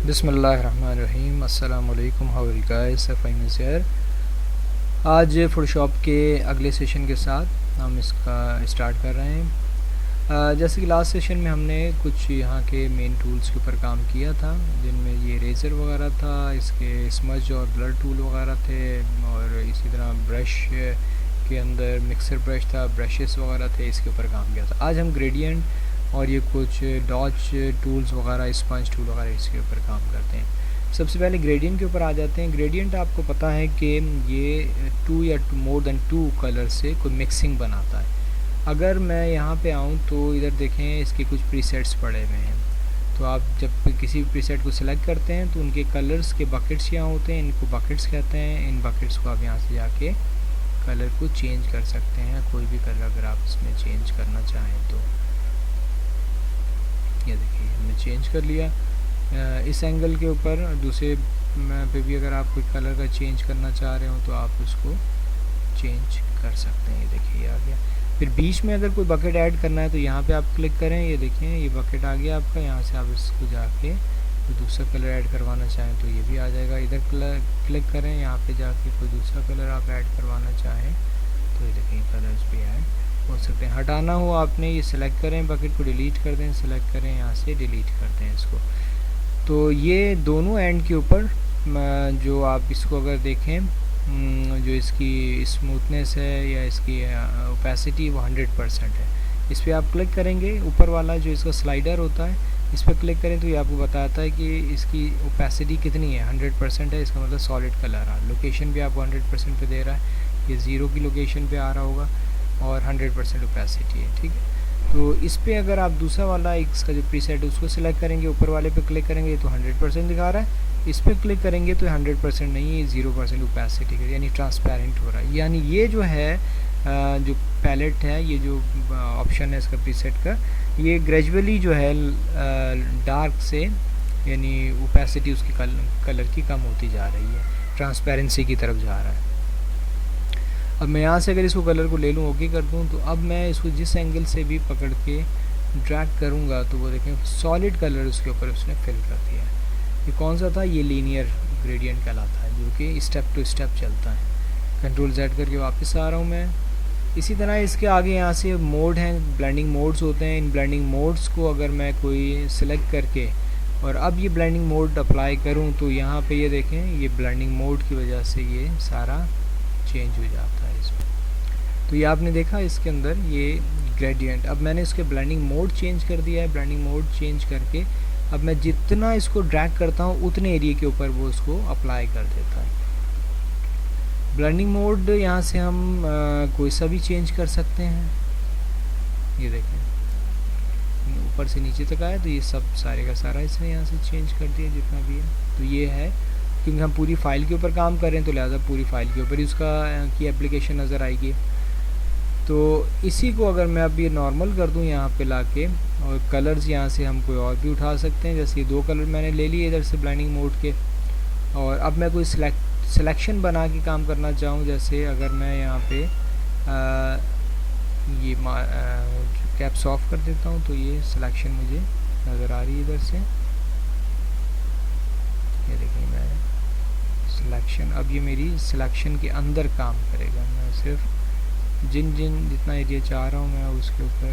बिस्मिल्लाहिर्रहमानिर्रहीम। अस्सलाम वालेकुम। How are you guys? Fine is here. आज फ़ोटोशॉप के अगले सेशन के साथ हम इसका स्टार्ट कर रहे हैं। जैसे कि लास्ट सेशन में हमने कुछ यहाँ के मेन टूल्स के ऊपर काम किया था, जिनमें ये रेज़र वगैरह था, इसके स्मज और ब्लर टूल वगैरह थे, और इसी तरह ब्रश के अंदर मिक्सर ब्रश था, ब्रशेस वगैरह थे, इसके ऊपर काम किया था। आज हम ग्रेडियंट और ये कुछ डॉच टूल्स वगैरह, स्पंज टूल वगैरह, इसके ऊपर काम करते हैं। सबसे पहले ग्रेडियंट के ऊपर आ जाते हैं। ग्रेडियंट आपको पता है कि ये टू या मोर देन टू कलर से कोई मिक्सिंग बनाता है। अगर मैं यहाँ पे आऊँ तो इधर देखें, इसके कुछ प्रीसेट्स पड़े हुए हैं। तो आप जब किसी भी प्रीसेट को सिलेक्ट करते हैं तो उनके कलर्स के बकेट्स यहाँ होते हैं, इनको बकेट्स कहते हैं। इन बकेट्स को आप यहाँ से जाके कलर को चेंज कर सकते हैं, कोई भी कलर अगर आप इसमें चेंज करना चाहें तो। ये देखिए हमने चेंज कर लिया। इस एंगल के ऊपर दूसरे पे भी अगर आप कोई कलर का चेंज करना चाह रहे हो तो आप उसको चेंज कर सकते हैं। ये देखिए ये आ गया। फिर बीच में अगर कोई बकेट ऐड करना है तो यहाँ पे आप क्लिक करें, ये देखें ये बकेट आ गया आपका। यहाँ से आप इसको जाके कोई दूसरा कलर ऐड करवाना चाहें तो ये भी आ जाएगा। इधर क्लिक करें, यहाँ पे जाके कोई दूसरा कलर आप ऐड करवाना चाहें तो ये देखें कलर्स भी ऐड हो सकते हैं। हटाना हो आपने, ये सिलेक्ट करें, बकेट को डिलीट कर दें, सिलेक्ट करें, यहाँ से डिलीट कर दें इसको। तो ये दोनों एंड के ऊपर जो आप इसको अगर देखें, जो इसकी स्मूथनेस है या इसकी ओपेसिटी वो 100% है। इस पर आप क्लिक करेंगे, ऊपर वाला जो इसका स्लाइडर होता है इस पर क्लिक करें तो ये आपको बताता है कि इसकी ओपेसिटी कितनी है। 100% है, इसका मतलब सॉलिड कलर है। लोकेशन भी आपको 100% पे दे रहा है, ये 0 की लोकेशन पे आ रहा होगा, और 100% ओपेसिटी है। ठीक है, तो इस पर अगर आप दूसरा वाला इसका जो प्रीसेट है उसको सिलेक्ट करेंगे, ऊपर वाले पे क्लिक करेंगे तो 100% दिखा रहा है। इस पर क्लिक करेंगे तो 100% नहीं, ये 0% ओपेसिटी का, यानी ट्रांसपेरेंट हो रहा है। यानी ये जो है जो पैलेट है, ये जो ऑप्शन है इसका प्रीसेट का, ये ग्रेजुअली जो है डार्क से, यानी ओपेसिटी उसकी कलर की कम होती जा रही है, ट्रांसपेरेंसी की तरफ जा रहा है। अब मैं यहाँ से अगर इसको कलर को ले लूँ, ओके कर दूँ, तो अब मैं इसको जिस एंगल से भी पकड़ के ड्रैग करूँगा तो वो देखें सॉलिड कलर उसके ऊपर उसने फिल कर दिया है। ये कौन सा था? ये लीनियर ग्रेडियंट कहलाता है, जो कि स्टेप टू स्टेप चलता है। कंट्रोल Z करके वापस आ रहा हूँ मैं। इसी तरह इसके आगे यहाँ से मोड हैं, ब्लेंडिंग मोड्स होते हैं। इन ब्लेंडिंग मोड्स को अगर मैं कोई सिलेक्ट करके और अब ये ब्लेंडिंग मोड अप्लाई करूँ तो यहाँ पे ये देखें, ये ब्लेंडिंग मोड की वजह से ये सारा चेंज हो जाता है इसमें। तो ये आपने देखा इसके अंदर ये ग्रेडियंट। अब मैंने इसके ब्लेंडिंग मोड चेंज कर दिया है। ब्लेंडिंग मोड चेंज करके अब मैं जितना इसको ड्रैग करता हूँ उतने एरिया के ऊपर वो उसको अप्लाई कर देता है। ब्लेंडिंग मोड यहाँ से हम कोई सा भी चेंज कर सकते हैं। ये देखें ऊपर से नीचे तक आया तो ये सब सारे का सारा इसने यहाँ से चेंज कर दिया जितना भी है। तो ये है क्योंकि हम पूरी फ़ाइल के ऊपर काम कर रहे हैं तो लिहाजा पूरी फ़ाइल के ऊपर ही उसका की एप्लीकेशन नज़र आएगी। तो इसी को अगर मैं अब ये नॉर्मल कर दूँ यहाँ पे लाके, और कलर्स यहाँ से हम कोई और भी उठा सकते हैं। जैसे ये 2 कलर मैंने ले लिए इधर से ब्लेंडिंग मोड के, और अब मैं कोई सिलेक्शन बना के काम करना चाहूँ। जैसे अगर मैं यहाँ पे ये कैप्स ऑफ कर देता हूँ तो ये सिलेक्शन मुझे नज़र आ रही है इधर से। ये देखिए मैं सिलेक्शन, अब ये मेरी सिलेक्शन के अंदर काम करेगा। मैं सिर्फ जितना एरिया चाह रहा हूँ मैं उसके ऊपर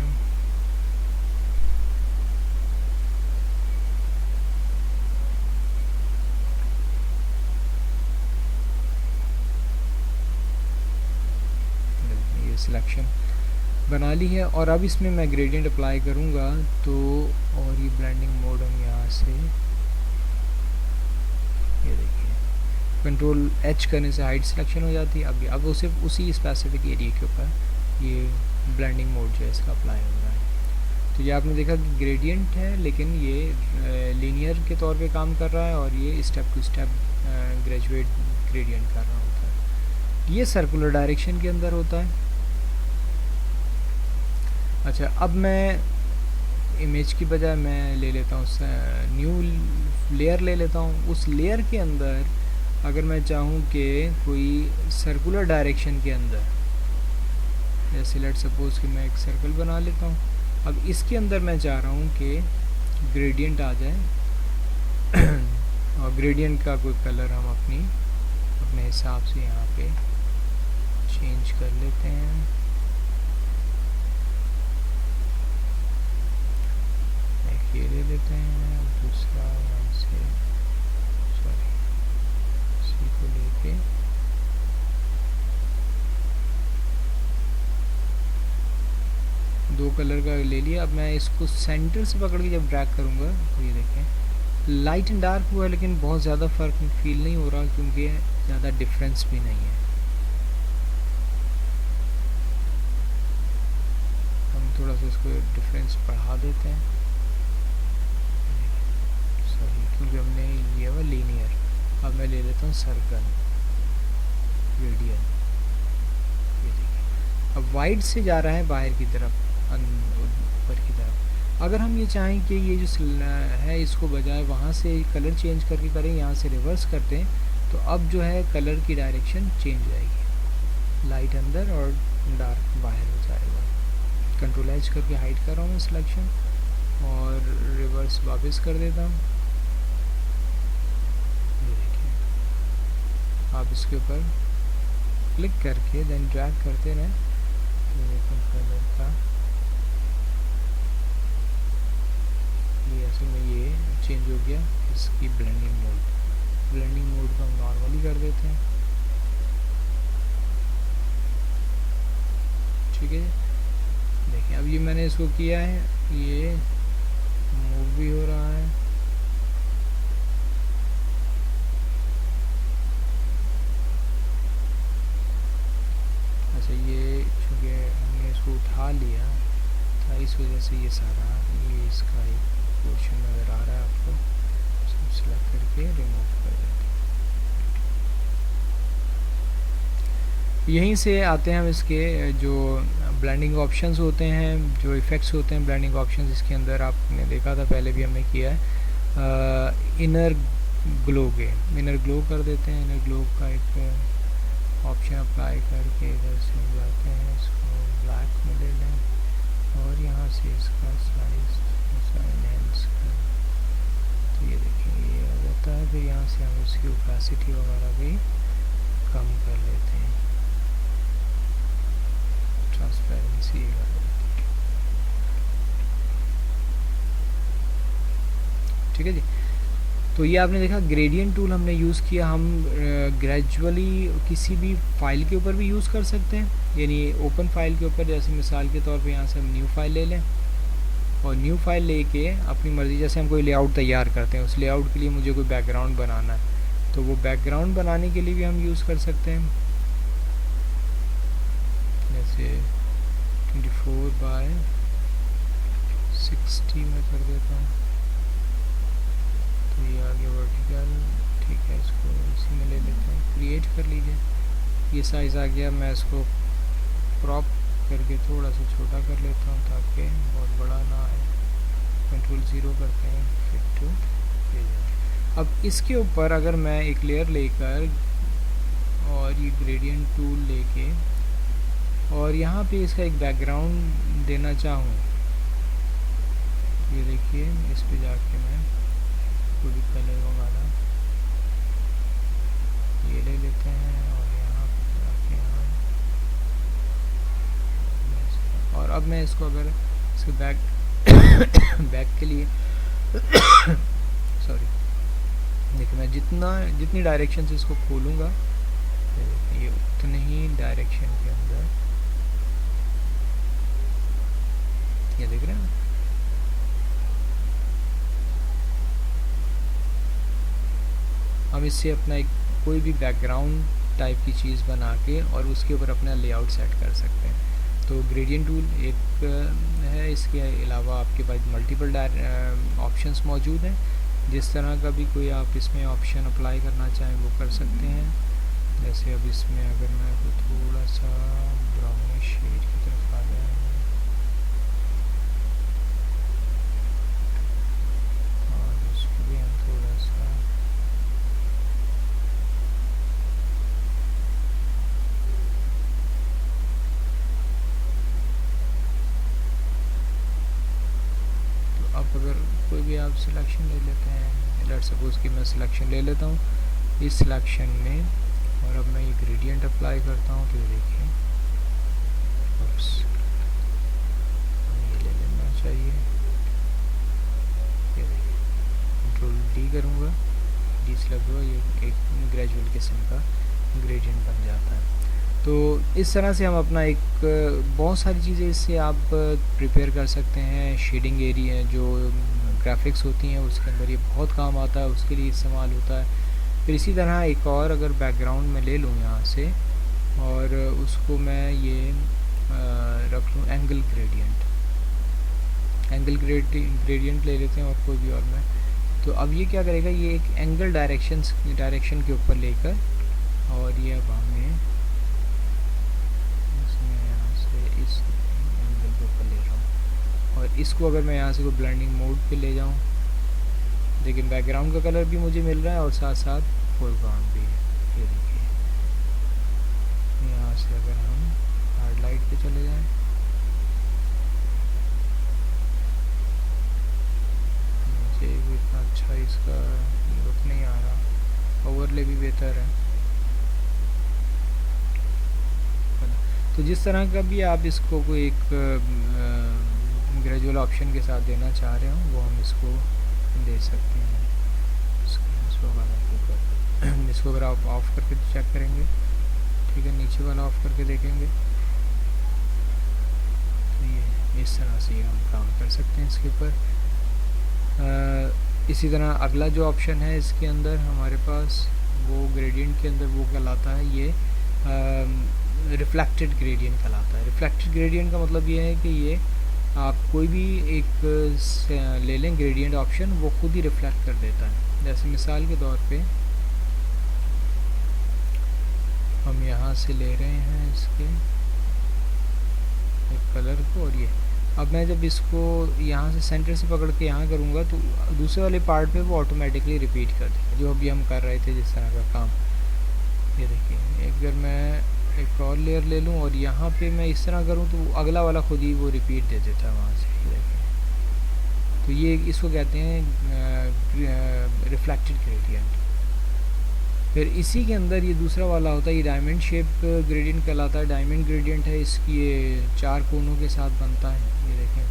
ये सिलेक्शन बना ली है। और अब इसमें मैं ग्रेडियंट अप्लाई करूँगा तो, और ये ब्लेंडिंग मोड हम यहाँ से, ये देखिए कंट्रोल H करने से हाइड सिलेक्शन हो जाती है। अब वो सिर्फ उसी स्पेसिफिक एरिया के ऊपर ये ब्लेंडिंग मोड जो है इसका अप्लाई हो रहा है। तो ये आपने देखा कि ग्रेडियंट है, लेकिन ये लीनियर के तौर पे काम कर रहा है, और ये step to step graduate gradient कर रहा होता है। ये सर्कुलर डायरेक्शन के अंदर होता है। अच्छा, अब मैं इमेज की बजाय मैं ले लेता हूँ न्यू लेयर ले लेता हूँ। उस लेयर के अंदर अगर मैं चाहूँ कि कोई सर्कुलर डायरेक्शन के अंदर, जैसे लेट सपोज कि मैं एक सर्कल बना लेता हूँ। अब इसके अंदर मैं चाह रहा हूँ कि ग्रेडियंट आ जाए ग्रेडियंट का कोई कलर हम अपने हिसाब से यहाँ पे चेंज कर लेते हैं। एक ये ले लेते हैं, दूसरा यहाँ से सॉरी इसी को लेके दो कलर का ले लिया। अब मैं इसको सेंटर से पकड़ के जब ड्रैग करूँगा तो ये देखें लाइट एंड डार्क हुआ है, लेकिन बहुत ज़्यादा फ़र्क फील नहीं हो रहा क्योंकि ज़्यादा डिफरेंस भी नहीं है। हम थोड़ा सा इसको डिफरेंस बढ़ा देते हैं, सॉरी क्योंकि हमने लिया हुआ लीनियर। अब मैं ले लेता हूँ सर्कल रेडियल, ये देखिए अब वाइड से जा रहा है बाहर की तरफ, ऊपर की तरफ। अगर हम ये चाहें कि ये जो है इसको बजाय वहाँ से कलर चेंज करके करें, यहाँ से रिवर्स करते हैं, तो अब जो है कलर की डायरेक्शन चेंज हो जाएगी, लाइट अंदर और डार्क बाहर हो जाएगा। कंट्रोल एच करके हाइड कर रहा हूँ मैं सिलेक्शन और रिवर्स वापस कर देता हूँ। ये देखिए आप इसके ऊपर क्लिक करके देन ड्रैग करते रहें, कलर का ये असल में ये चेंज हो गया। इसकी ब्लेंडिंग मोड को हम नॉर्मली कर देते हैं, ठीक है। देखिए अब ये मैंने इसको किया है, ये मूव भी हो रहा है। अच्छा ये चूँकि हमने इसको उठा लिया था इस वजह से ये सारा ये इसका एक पोर्शन नज़र आ रहा है आपको, सेलेक्ट करके रिमूव कर देते हैं। यहीं से आते हैं हम इसके जो ब्लेंडिंग ऑप्शंस होते हैं, जो इफ़ेक्ट्स होते हैं ब्लेंडिंग ऑप्शंस। इसके अंदर आपने देखा था पहले भी हमने किया है, इनर ग्लो कर देते हैं। इनर ग्लो का एक ऑप्शन अप्लाई करके इधर से जाते हैं, इसको ब्लैक में ले लें और यहाँ से इसका साइज एनहेंस कर, तो ये देखिए ये आ जाता है। फिर यहाँ से हम इसकी ओपेसिटी वगैरह भी कम कर लेते हैं, ट्रांसपेरेंसी ठीक है जी। तो ये आपने देखा ग्रेडियंट टूल हमने यूज़ किया। हम ग्रेजुअली किसी भी फाइल के ऊपर भी यूज़ कर सकते हैं, यानी ओपन फाइल के ऊपर, जैसे मिसाल के तौर पे यहाँ से हम न्यू फाइल ले लें और न्यू फाइल लेके अपनी मर्ज़ी, जैसे हम कोई लेआउट तैयार करते हैं, उस लेआउट के लिए मुझे कोई बैकग्राउंड बनाना है तो वो बैकग्राउंड बनाने के लिए भी हम यूज़ कर सकते हैं। जैसे 24/60 में कर देता हूँ, तो ये आगे वर्टिकल, ठीक है, इसको इसी में ले लेते हैं। क्रिएट कर लीजिए, ये साइज़ आ गया। मैं इसको क्रॉप करके थोड़ा सा छोटा कर लेता हूँ ताकि बहुत बड़ा ना आए। कंट्रोल 0 करते हैं, फिट टू पेज। अब इसके ऊपर अगर मैं एक लेयर लेकर और ये ग्रेडियंट टूल लेके और यहाँ पे इसका एक बैकग्राउंड देना चाहूँ, ये देखिए इस पे जाके मैं कोई भी कलर वगैरह ये ले लेते हैं और यहाँ पे जाके और अब मैं इसको अगर इसके बैक के लिए सॉरी देखिए मैं जितनी डायरेक्शन से इसको खोलूँगा ये उतने ही डायरेक्शन के अंदर, ये देख रहे हैं। हम इससे अपना एक कोई भी बैकग्राउंड टाइप की चीज़ बना के और उसके ऊपर अपना लेआउट सेट कर सकते हैं। तो ग्रेडियंट टूल एक है, इसके अलावा आपके पास मल्टीपल ऑप्शंस मौजूद हैं। जिस तरह का भी कोई आप इसमें ऑप्शन अप्लाई करना चाहें वो कर सकते हैं। जैसे अब इसमें अगर मैं थोड़ा सा ब्राउनिश शेड की तरफ आ जाए और इसको भी हम थोड़ा सा अब अगर कोई भी आप सिलेक्शन ले लेते हैं, लेट सपोज कि मैं सिलेक्शन ले लेता हूँ इस सिलेक्शन में, और अब मैं ये ग्रेडियंट अप्लाई करता हूँ तो ये देखिए ये ले लेना चाहिए, ये देखिए कंट्रोल डी करूँगा, डी सेलेक्ट हुआ, ये एक ग्रेजुअल किस्म का ग्रेडियंट बन जाता है। तो इस तरह से हम अपना एक बहुत सारी चीज़ें इससे आप प्रिपेयर कर सकते हैं। शेडिंग एरिया जो ग्राफिक्स होती हैं उसके अंदर ये बहुत काम आता है, उसके लिए इस्तेमाल होता है। फिर इसी तरह एक और अगर बैकग्राउंड में ले लूँ यहाँ से और उसको मैं ये रख लूँ एंगल ग्रेडियंट ले लेते हैं और कोई भी और मैं, तो अब ये क्या करेगा, ये एक एंगल डायरेक्शन के ऊपर लेकर, और ये अब हमें यहाँ से इस एंगल के ऊपर ले रहा हूँ, और इसको अगर मैं यहाँ से कोई ब्लेंडिंग मोड पे ले जाऊँ, देखिए बैकग्राउंड का कलर भी मुझे मिल रहा है और साथ साथ फोरग्राउंड भी है। ये देखिए यहाँ से अगर हम हार्ड लाइट पे चले जाएं, मुझे इतना अच्छा इसका लुक नहीं आ रहा, ओवरले भी बेहतर है। तो जिस तरह का भी आप इसको कोई एक ग्रेजुअल ऑप्शन के साथ देना चाह रहे हो वो हम इसको दे सकते हैं। इसको अगर आप ऑफ करके चेक करेंगे, ठीक है, नीचे वाला ऑफ करके देखेंगे तो ये इस तरह से हम काम कर सकते हैं इसके ऊपर। इसी तरह अगला जो ऑप्शन है इसके अंदर हमारे पास वो ग्रेडियंट के अंदर वो कहलाता है, ये रिफ्लेक्टेड ग्रेडियंट कहलाता है। रिफ्लेक्टेड ग्रेडियंट का मतलब ये है कि ये आप कोई भी एक ले लें ग्रेडियंट ऑप्शन, वो खुद ही रिफ्लेक्ट कर देता है। जैसे मिसाल के तौर पे हम यहाँ से ले रहे हैं इसके एक कलर को, और ये अब मैं जब इसको यहाँ से सेंटर से पकड़ के यहाँ करूँगा तो दूसरे वाले पार्ट पे वो ऑटोमेटिकली रिपीट कर देगा जो अभी हम कर रहे थे जिस तरह का काम। ये देखिए एक अगर मैं एक और लेयर ले लूँ और यहाँ पे मैं इस तरह करूँ तो अगला वाला खुद ही वो रिपीट दे देता है वहाँ से। ये देखिए, तो ये इसको कहते हैं रिफ्लेक्टेड ग्रेडियंट। फिर इसी के अंदर ये दूसरा वाला होता है, ये डायमंड शेप ग्रेडियंट कहलाता है। डायमंड ग्रेडियंट है, इसकी ये 4 कोनों के साथ बनता है। ये देखें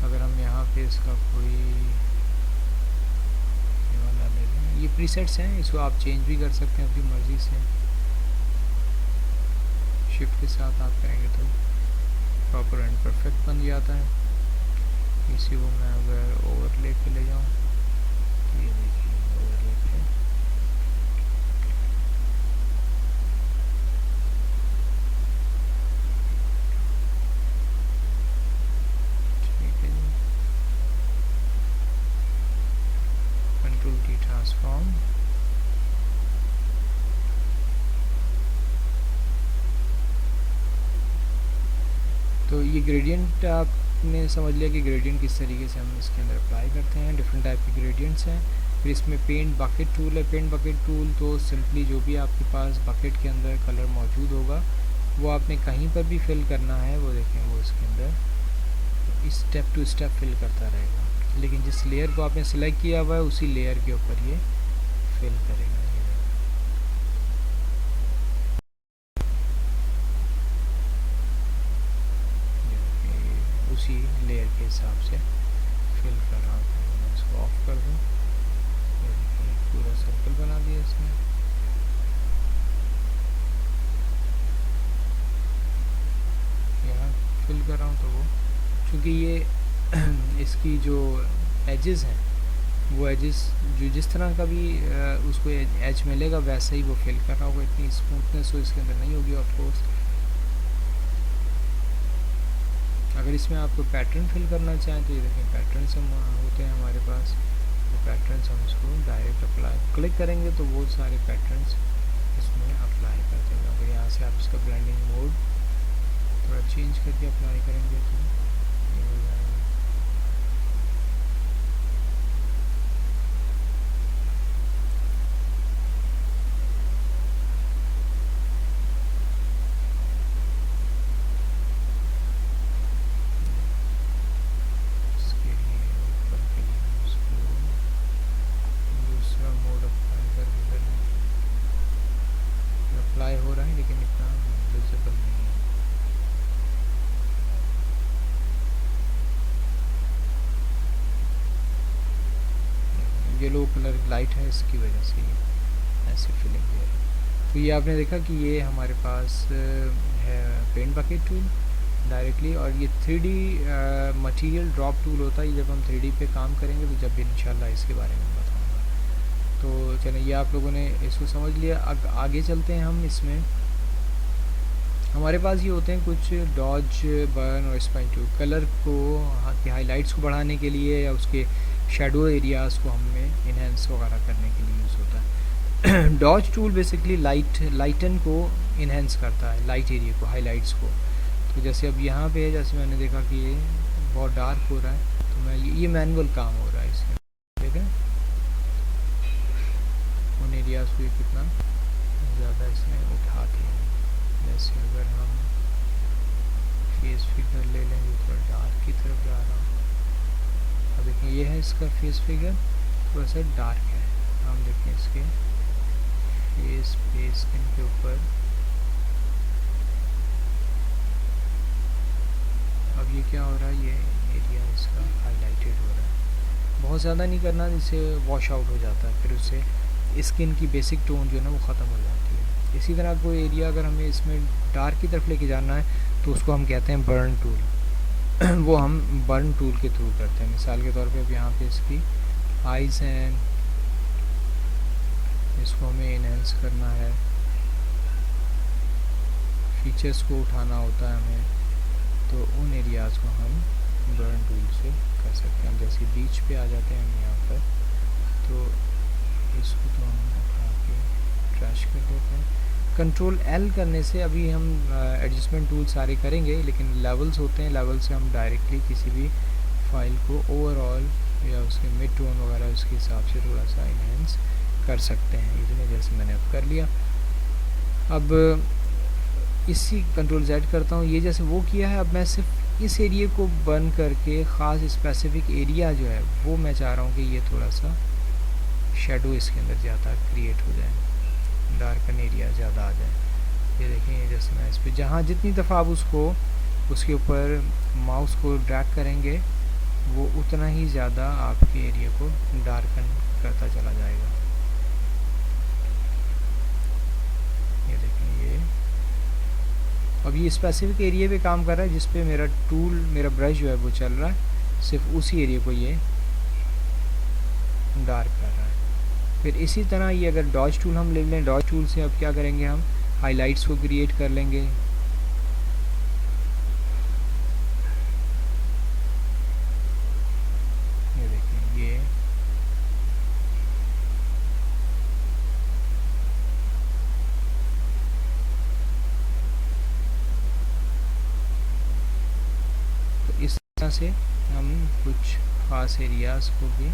अगर हम यहाँ पे इसका कोई ये वाला ले लें, ये प्रीसेट्स हैं, इसको आप चेंज भी कर सकते हैं अपनी मर्ज़ी से। शिफ्ट के साथ आप करेंगे तो प्रॉपर एंड परफेक्ट बन जाता है। इसी को मैं अगर ओवरले पे ले जाऊँ तो ये देखिए ओवरले पे ठीक है जी, कंट्रोल टी ट्रांसफॉर्म। तो ये ग्रेडियंट आपने समझ लिया कि ग्रेडियंट किस तरीके से हम इसके अंदर अप्लाई करते हैं। डिफरेंट टाइप के ग्रेडियंट्स हैं। फिर इसमें पेंट बकेट टूल है। पेंट बकेट टूल तो सिंपली जो भी आपके पास बकेट के अंदर कलर मौजूद होगा वो आपने कहीं पर भी फिल करना है, वो देखें वो इसके अंदर स्टेप टू स्टेप फिल करता रहेगा, लेकिन जिस लेयर को आपने सिलेक्ट किया हुआ है उसी लेयर के ऊपर ये फिल करेगा। उसी लेयर के हिसाब से फिल कर रहा हूँ। मैं इसको ऑफ कर दूँ, पूरा सर्कल बना दिया इसमें। यहाँ फिल कर रहा हूँ तो वो चूँकि ये इसकी जो एजेस हैं वो एजेस जो जिस तरह का भी उसको एज मिलेगा वैसे ही वो फिल कर रहा होगा। इतनी स्मूथनेस तो इसके अंदर नहीं होगी ऑफ कोर्स। अगर इसमें आप पैटर्न फिल करना चाहें तो ये देखें पैटर्न्स हम होते हैं हमारे पास, तो पैटर्न्स हम इसको डायरेक्ट अप्लाई क्लिक करेंगे तो वो सारे पैटर्न्स इसमें अप्लाई कर देंगे। अगर यहाँ से आप इसका ब्लेंडिंग मोड थोड़ा चेंज करके अप्लाई करेंगे तो ये हो जाएगा। येलो कलर लाइट है, इसकी वजह से ये ऐसी फीलिंग दे रही है। तो ये आपने देखा कि ये हमारे पास है पेंट बकेट टूल डायरेक्टली, और ये 3D मटेरियल ड्रॉप टूल होता है। जब हम 3D पे काम करेंगे तो जब भी इंशाल्लाह इसके बारे में बताऊंगा। तो चलें, ये आप लोगों ने इसको समझ लिया। आगे चलते हैं हम। इसमें हमारे पास ये होते हैं कुछ डॉज, बर्न और स्पाइन टूल। कलर को के हाईलाइट्स को बढ़ाने के लिए या उसके शेडो एरियाज़ को हमें इन्हेंस वगैरह करने के लिए यूज़ होता है। डॉज टूल बेसिकली लाइटन को इन्हेंस करता है, लाइट एरिया को, हाईलाइट्स को। तो जैसे अब यहाँ पे है, जैसे मैंने देखा कि ये बहुत डार्क हो रहा है, तो मैं ये मैनुअल काम हो रहा है इसमें, ठीक है। उन एरियाज़ को कितना ज़्यादा इसमें उठाते हैं। जैसे अगर हम फेस फिगर ले लें, ये थोड़ा डार्क की तरफ जा रहा हूँ। अब देखें, ये है इसका फेस फिगर, थोड़ा सा डार्क है। हम देखें इसके फेस पे स्किन के ऊपर, अब ये क्या हो रहा है, ये एरिया इसका हाईलाइटेड हो रहा है। बहुत ज़्यादा नहीं करना, जिससे वॉश आउट हो जाता है, फिर उससे स्किन की बेसिक टोन जो है ना वो ख़त्म हो जाती है। इसी तरह कोई एरिया अगर हमें इसमें डार्क की तरफ लेके जाना है तो उसको हम कहते हैं बर्न टूल। वो हम बर्न टूल के थ्रू करते हैं। मिसाल के तौर पे अब यहाँ पे इसकी आइज़ हैं, इसको हमें इनहेंस करना है, फीचर्स को उठाना होता है हमें, तो उन एरियाज़ को हम बर्न टूल से कर सकते हैं। जैसे बीच पे आ जाते हैं हम यहाँ पर, तो इसको तो हम उठा के ट्रैश कर देते हैं। कंट्रोल L करने से अभी हम एडजस्टमेंट टूल सारे करेंगे, लेकिन लेवल्स होते हैं, लेवल से हम डायरेक्टली किसी भी फाइल को ओवरऑल या उसके मिड टोन वगैरह उसके हिसाब से थोड़ा सा इनहेंस कर सकते हैं। इसलिए जैसे मैंने अब कर लिया, अब इसी कंट्रोल Z करता हूँ, ये जैसे वो किया है। अब मैं सिर्फ इस एरिया को बर्न करके ख़ास स्पेसिफिक एरिया जो है वो मैं चाह रहा हूँ कि ये थोड़ा सा शेडो इसके अंदर ज़्यादा क्रिएट हो जाए, डार्कन एरिया ज़्यादा आ जाए। ये देखें, ये जैसे मैं इस पर जहाँ जितनी दफ़ा आप उसके ऊपर माउस को ड्रैग करेंगे वो उतना ही ज़्यादा आपके एरिया को डार्कन करता चला जाएगा। ये देखें, ये अब ये स्पेसिफिक एरिया पे काम कर रहा है जिस पे मेरा टूल, मेरा ब्रश जो है वो चल रहा है, सिर्फ उसी एरिया को ये डार्क कर रहा है। फिर इसी तरह ये अगर डॉज टूल हम ले लें, डॉज टूल से अब क्या करेंगे, हम हाइलाइट्स को क्रिएट कर लेंगे। ये देखें, ये तो इस तरह से हम कुछ खास एरियाज को भी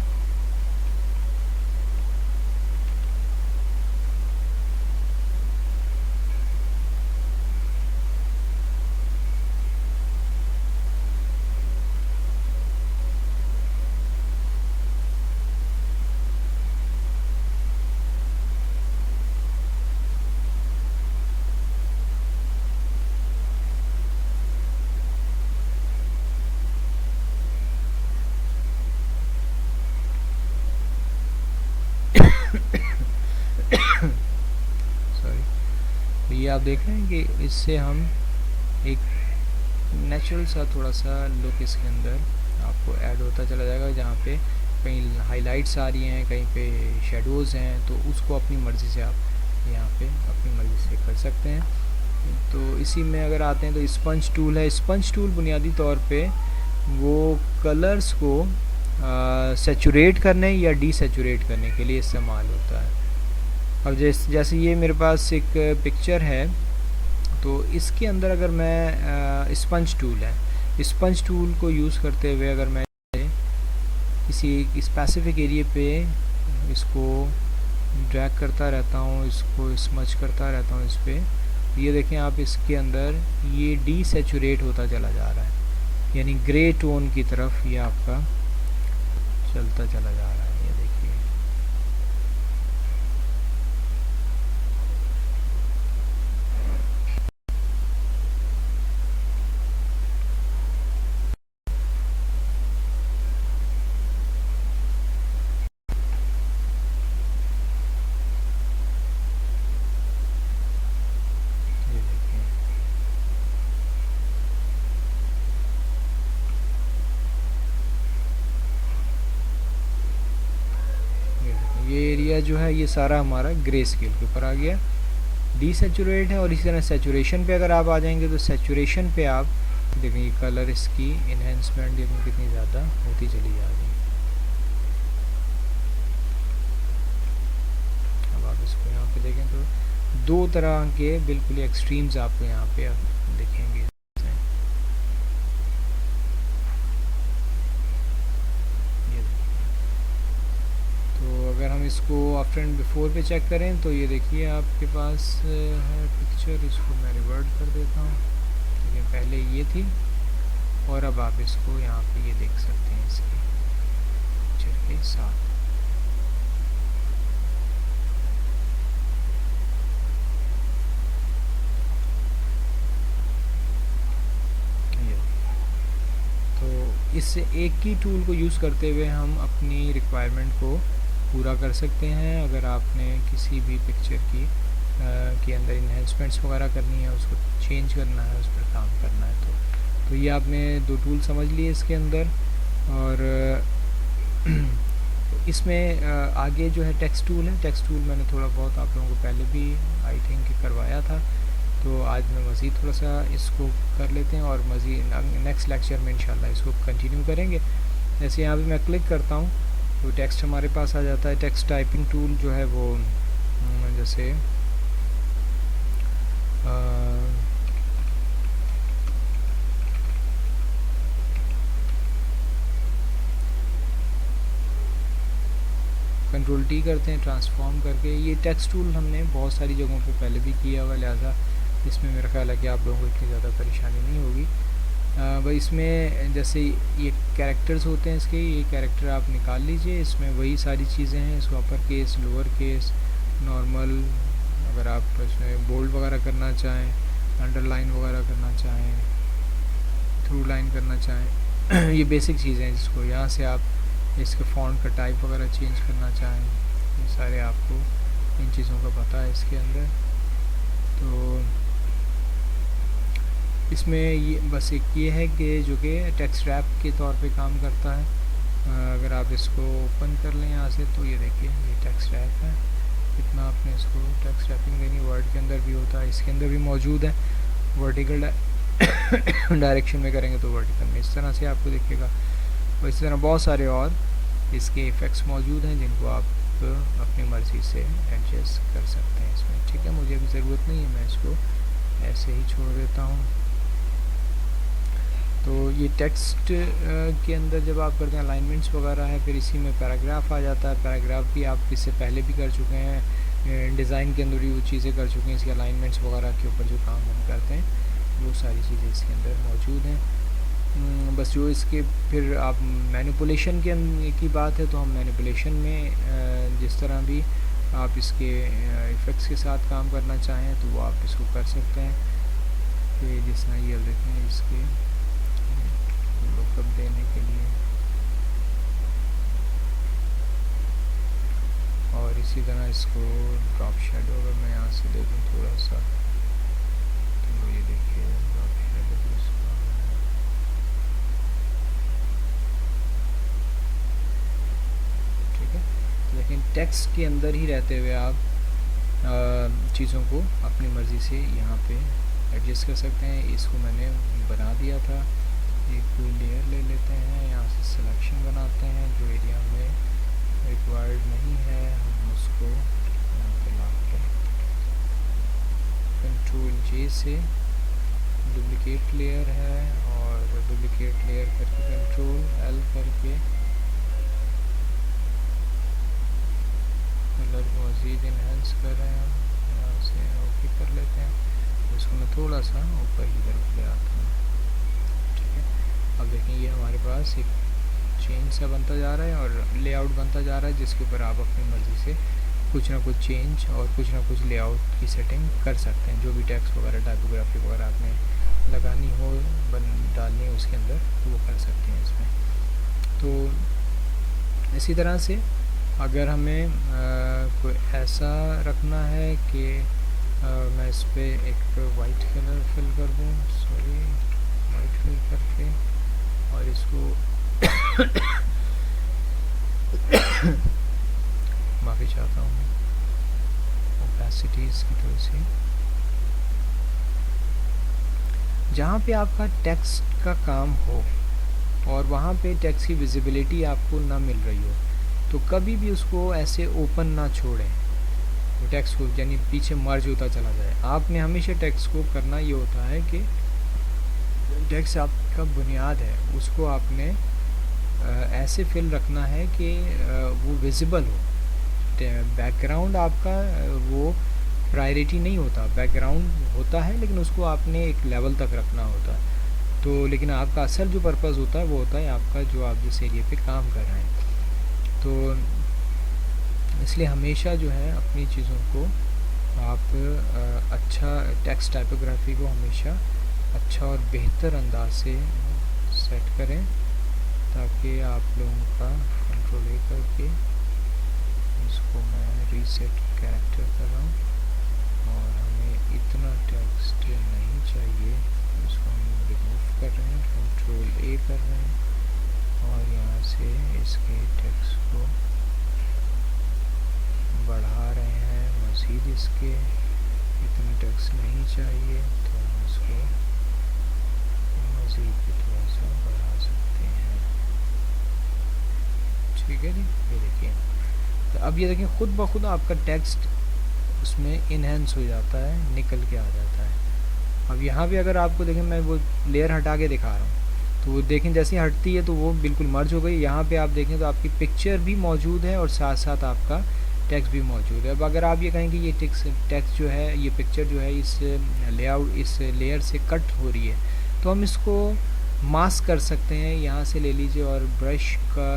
सॉरी। तो ये आप देख रहे हैं कि इससे हम एक नेचुरल सा थोड़ा सा लुक इसके अंदर आपको ऐड होता चला जाएगा। जहाँ पे कहीं हाइलाइट्स आ रही हैं, कहीं पे शेडोज़ हैं, तो उसको अपनी मर्ज़ी से आप यहाँ पे अपनी मर्ज़ी से कर सकते हैं। तो इसी में अगर आते हैं तो स्पंज टूल है। स्पंज टूल बुनियादी तौर पे वो कलर्स को सैचुरेट करने या डीसैचुरेट करने के लिए इस्तेमाल होता है। अब जैसे ये मेरे पास एक पिक्चर है, तो इसके अंदर अगर मैं स्पंज टूल है, स्पंज टूल को यूज़ करते हुए अगर मैं किसी स्पेसिफिक एरिया पे इसको ड्रैग करता रहता हूँ, इसको स्मच करता रहता हूँ इस पर, ये देखें आप, इसके अंदर ये डीसैचुरेट होता चला जा रहा है, यानी ग्रे टोन की तरफ ये आपका चलता चला जा रहा है। ये देखिए, ये एरिया जो है ये सारा हमारा ग्रे स्केल के ऊपर आ गया, डीसेचुरेट है। और इसी तरह सेचुरेशन पे अगर आप आ जाएंगे तो सेचुरेशन पे आप देखेंगे कलर इसकी इन्हेंसमेंट कितनी ज़्यादा होती चली जा रही है। अब आप इसको यहाँ पे देखें तो दो तरह के बिल्कुल एक्सट्रीम्स आपको यहाँ पे दिखेंगे। तो अगर हम इसको आफ्टर एंड बिफोर पे चेक करें तो ये देखिए आपके पास है पिक्चर, इसको मैं रिवर्ट कर देता हूँ। देखिए पहले ये थी और अब आप इसको यहाँ पे ये देख सकते हैं इसके पिक्चर के साथ। तो इससे एक ही टूल को यूज़ करते हुए हम अपनी रिक्वायरमेंट को पूरा कर सकते हैं। अगर आपने किसी भी पिक्चर की के अंदर इन्हेंसमेंट्स वगैरह करनी है, उसको चेंज करना है, उस पर काम करना है, तो ये आपने दो टूल समझ लिए इसके अंदर। और इसमें आगे जो है टेक्स्ट टूल है। टेक्स्ट टूल मैंने थोड़ा बहुत आप लोगों को पहले भी आई थिंक करवाया था, तो आज मैं मज़ीद थोड़ा सा इसको कर लेते हैं और मज़ीद नेक्स्ट लेक्चर में इंशाल्लाह इसको कंटिन्यू करेंगे। जैसे यहाँ पे मैं क्लिक करता हूँ तो टेक्स्ट हमारे पास आ जाता है। टेक्स्ट टाइपिंग टूल जो है वो जैसे कंट्रोल टी करते हैं ट्रांसफॉर्म करके। ये टेक्स्ट टूल हमने बहुत सारी जगहों पे पहले भी किया हुआ, लिहाजा इसमें मेरा ख्याल है कि आप लोगों को इतनी ज़्यादा परेशानी नहीं होगी। भाई इसमें जैसे ये कैरेक्टर्स होते हैं इसके, ये कैरेक्टर आप निकाल लीजिए। इसमें वही सारी चीज़ें हैं, इसको upper case, lower case, normal, अगर आप इसमें बोल्ड वगैरह करना चाहें, अंडरलाइन वगैरह करना चाहें, थ्रू लाइन करना चाहें ये बेसिक चीज़ें हैं जिसको यहाँ से आप इसके फ़ॉन्ट का टाइप वगैरह चेंज करना चाहें, ये सारे आपको इन चीज़ों का पता है इसके अंदर। तो इसमें ये बस एक ये है कि जो कि टेक्स्ट रैप के तौर पे काम करता है। अगर आप इसको ओपन कर लें यहाँ से तो ये देखिए ये टेक्स्ट रैप है। कितना आपने इसको टेक्स्ट रैपिंग देनी, वर्ड के अंदर भी होता है, इसके अंदर भी मौजूद है। वर्टिकल डायरेक्शन में करेंगे तो वर्टिकल में इस तरह से आपको दिखेगा। और इस तरह बहुत सारे और इसके इफ़ेक्ट्स मौजूद हैं जिनको आप अपनी मर्ज़ी से एडजस्ट कर सकते हैं इसमें। ठीक है, मुझे अभी ज़रूरत नहीं है, मैं इसको ऐसे ही छोड़ देता हूँ। तो ये टेक्स्ट के अंदर जब आप करते हैं अलाइनमेंट्स वगैरह है, फिर इसी में पैराग्राफ आ जाता है। पैराग्राफ भी आप इससे पहले भी कर चुके हैं, डिज़ाइन के अंदर भी वो चीज़ें कर चुके हैं। इसके अलाइनमेंट्स वगैरह के ऊपर जो काम हम करते हैं वो सारी चीज़ें इसके अंदर मौजूद हैं। बस जो इसके फिर आप मैनिपुलेशन की बात है तो हम मैनिपुलेशन में जिस तरह भी आप इसके इफ़ेक्ट्स के साथ काम करना चाहें तो वो आप इसको कर सकते हैं। कि जिस तरह ये देखें इसके लुकअप देने के लिए, और इसी तरह इसको ड्रॉप शेडो अगर मैं यहाँ से दे दूँ थोड़ा सा, तो ये देखिए ड्रॉप शेडो इसका ठीक है। लेकिन टेक्स्ट के अंदर ही रहते हुए आप चीज़ों को अपनी मर्ज़ी से यहाँ पे एडजस्ट कर सकते हैं। इसको मैंने बना दिया था, एक कोई लेयर ले लेते हैं, यहाँ से सिलेक्शन बनाते हैं, जो एरिया में रिक्वायर्ड नहीं है हम उसको यहाँ पे ला के कंट्रोल जे से डुप्लिकेट लेयर है, और डुप्लिकेट लेयर करके कंट्रोल एल करके कलर को मज़ीद इन्हेंस कर रहे हैं हम, यहाँ से ओके कर लेते हैं। इसको मैं थोड़ा सा ऊपर की तरफ ले आता हूँ। ठीक है, अब देखें ये हमारे पास एक चेंज सा बनता जा रहा है और लेआउट बनता जा रहा है, जिसके ऊपर आप अपनी मर्ज़ी से कुछ ना कुछ चेंज और कुछ ना कुछ लेआउट की सेटिंग कर सकते हैं। जो भी टेक्स्ट वगैरह टाइपोग्राफी वगैरह आपने लगानी हो डालनी हो उसके अंदर तो वो कर सकते हैं इसमें। तो इसी तरह से अगर हमें कोई ऐसा रखना है कि मैं इस पर एक वाइट कलर फिल कर दूँ, सॉरी वाइट फिल करके, और इसको माफ़ी चाहता हूँ, ओपेसिटी इसकी थोड़ी सी, जहाँ पे आपका टेक्स्ट का काम हो और वहाँ पे टेक्स्ट की विजिबिलिटी आपको ना मिल रही हो, तो कभी भी उसको ऐसे ओपन ना छोड़ें, टेक्स्ट को यानी पीछे मर्ज होता चला जाए। आपने हमेशा टेक्स्ट को करना ये होता है कि टेक्स्ट आपका बुनियाद है, उसको आपने ऐसे फिल रखना है कि वो विजिबल हो। बैकग्राउंड आपका वो प्रायोरिटी नहीं होता, बैकग्राउंड होता है लेकिन उसको आपने एक लेवल तक रखना होता है। तो लेकिन आपका असल जो पर्पज़ होता है वो होता है आपका जो आप जिस एरिया पे काम कर रहे हैं। तो इसलिए हमेशा जो है अपनी चीज़ों को आप अच्छा टेक्स्ट टाइपोग्राफी को हमेशा अच्छा और बेहतर अंदाज से सेट करें, ताकि आप लोगों का कंट्रोल ए करके इसको मैं रीसेट कैरेक्टर कर रहा हूँ, और हमें इतना टेक्स्ट नहीं चाहिए, इसको हम रिमूव कर रहे हैं, कंट्रोल ए कर रहे हैं, और यहाँ से इसके टेक्स्ट को बढ़ा रहे हैं मज़ीद, इसके इतना टेक्स्ट नहीं चाहिए तो हम इसको मज़ीद भी थोड़ा सा बढ़ा सकते हैं। ठीक है जी, ये देखिए, तो अब ये देखिए खुद ब खुद आपका टेक्स्ट उसमें इन्हेंस हो जाता है, निकल के आ जाता है। अब यहाँ भी अगर आपको देखें, मैं वो लेयर हटा के दिखा रहा हूँ, तो वो देखें जैसे ही हटती है तो वो बिल्कुल मर्ज हो गई। यहाँ पे आप देखें तो आपकी पिक्चर भी मौजूद है और साथ साथ आपका टेक्स्ट भी मौजूद है। अब अगर आप ये कहें कि ये टेक्स्ट जो है, ये पिक्चर जो है इस लेआउट इस लेयर से कट हो रही है, तो हम इसको मास्क कर सकते हैं। यहाँ से ले लीजिए और ब्रश का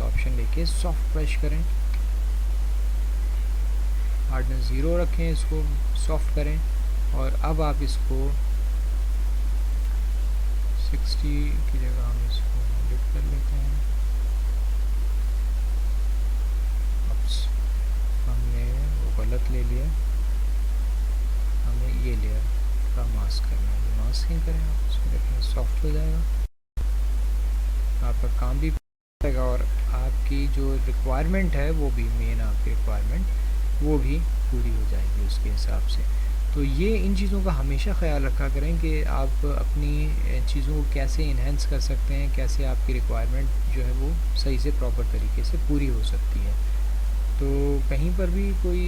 ऑप्शन लेके सॉफ्ट ब्रश करें, हार्डनेस 0 रखें, इसको सॉफ्ट करें, और अब आप इसको 60 की जगह हम इसको 100 कर लेते हैं। हमने वो गलत ले लिया, हमें ये लेयर का मास्क करना है, मास्किंग करें आप, उसको देखें सॉफ्ट हो जाएगा, आपका काम भी करेगा और आपकी जो रिक्वायरमेंट है वो भी, मेन आपकी रिक्वायरमेंट वो भी पूरी हो जाएगी उसके हिसाब से। तो ये इन चीज़ों का हमेशा ख्याल रखा करें कि आप अपनी चीज़ों को कैसे इन्हेंस कर सकते हैं, कैसे आपकी रिक्वायरमेंट जो है वो सही से प्रॉपर तरीके से पूरी हो सकती है। तो कहीं पर भी कोई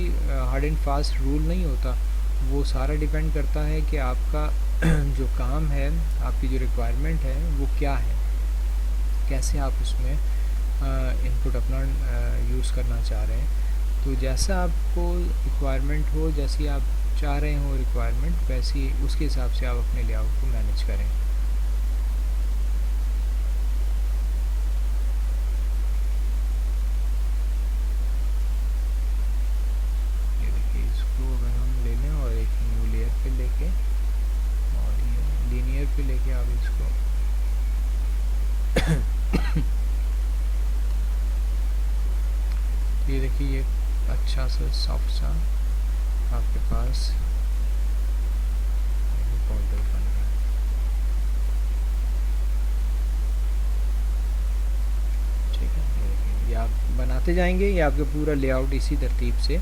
हार्ड एंड फास्ट रूल नहीं होता, वो सारा डिपेंड करता है कि आपका जो काम है, आपकी जो रिक्वायरमेंट है वो क्या है, कैसे आप उसमें इनपुट अपना यूज़ करना चाह रहे हैं। तो जैसा आपको रिक्वायरमेंट हो, जैसी आप चाह रहे हो रिक्वायरमेंट, वैसी उसके हिसाब से आप अपने लेआउट को मैनेज करें। ये देखिए, इसको अगर हम ले लें और एक न्यू लेयर पे लेके और ये लीनियर पे लेके आप इसको ये देखिए, ये अच्छा सा सॉफ्ट सा आपके पास बॉर्डर बन रहा है। ठीक है, ये देखिए, ये आप बनाते जाएंगे, ये आपका पूरा लेआउट इसी तरतीब से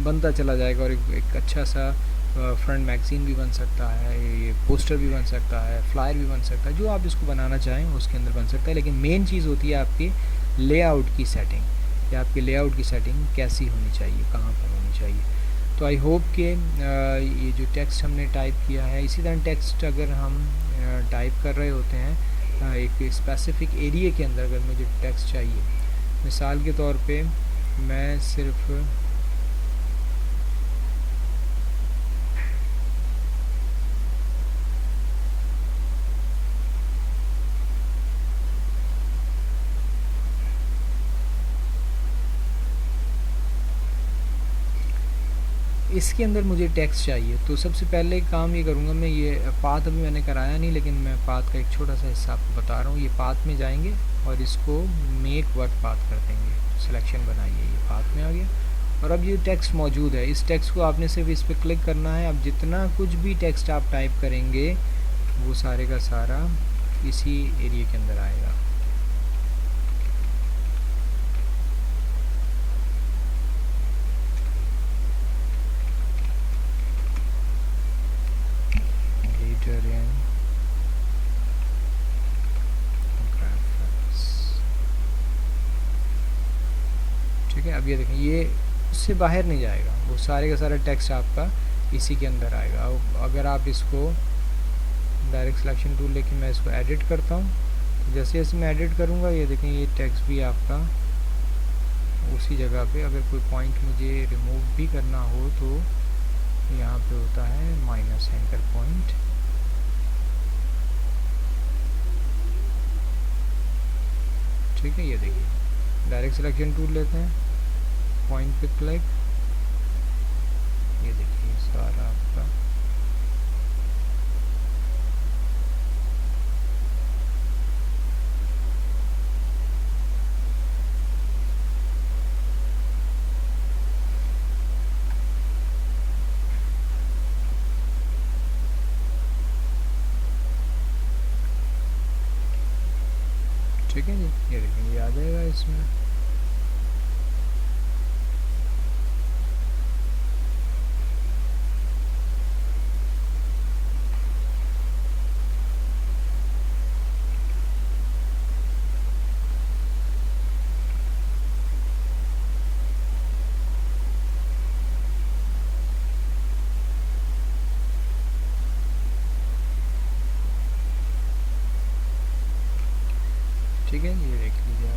बनता चला जाएगा, और एक अच्छा सा फ्रंट मैगज़ीन भी बन सकता है, ये पोस्टर भी बन सकता है, फ्लायर भी बन सकता है, जो आप इसको बनाना चाहें उसके अंदर बन सकता है। लेकिन मेन चीज़ होती है आपकी लेआउट की सेटिंग, या आपके लेआउट की सेटिंग कैसी होनी चाहिए, कहाँ पर होनी चाहिए। तो आई होप कि ये जो टेक्स्ट हमने टाइप किया है, इसी तरह टेक्स्ट अगर हम टाइप कर रहे होते हैं एक स्पेसिफ़िक एरिया के अंदर, अगर मुझे टेक्स्ट चाहिए, मिसाल के तौर पे मैं सिर्फ इसके अंदर मुझे टेक्स्ट चाहिए, तो सबसे पहले काम ये करूँगा, मैं ये पाथ अभी मैंने कराया नहीं, लेकिन मैं पाथ का एक छोटा सा हिस्सा आपको बता रहा हूँ। ये पाथ में जाएंगे और इसको मेक वर्क पाथ कर देंगे, सिलेक्शन बनाइए, ये पाथ में आ गया, और अब ये टेक्स्ट मौजूद है। इस टेक्स्ट को आपने सिर्फ इस पर क्लिक करना है। अब जितना कुछ भी टेक्स्ट आप टाइप करेंगे वो सारे का सारा इसी एरिया के अंदर आएगा। ठीक है। अब ये देखें, ये उससे बाहर नहीं जाएगा, वो सारे का सारा टेक्स्ट आपका इसी के अंदर आएगा। अगर आप इसको डायरेक्ट सिलेक्शन टूल लेके मैं इसको एडिट करता हूँ, तो जैसे जैसे मैं एडिट करूँगा ये देखें ये टेक्स्ट भी आपका उसी जगह पे, अगर कोई पॉइंट मुझे रिमूव भी करना हो तो यहाँ पे होता है माइनस एंकर पॉइंट। ठीक है, ये देखिए डायरेक्ट सिलेक्शन टूल लेते हैं, पॉइंट पे क्लिक, ये देखिए सारा आपका ठीक है जी। ये देखिए ये आ जाएगा इसमें। ठीक है, ये देख लीजिए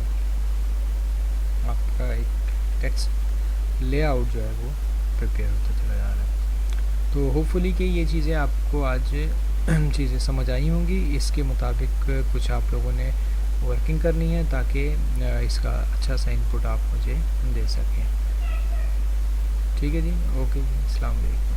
आपका एक टेक्स्ट लेआउट जो है वो प्रिपेयर होता चला जा रहा है। तो होपफुली कि ये चीज़ें आपको आज चीज़ें समझ आई होंगी, इसके मुताबिक कुछ आप लोगों ने वर्किंग करनी है ताकि इसका अच्छा सा इनपुट आप मुझे दे सकें। ठीक है जी, ओके जी, अस्सलाम वालेकुम।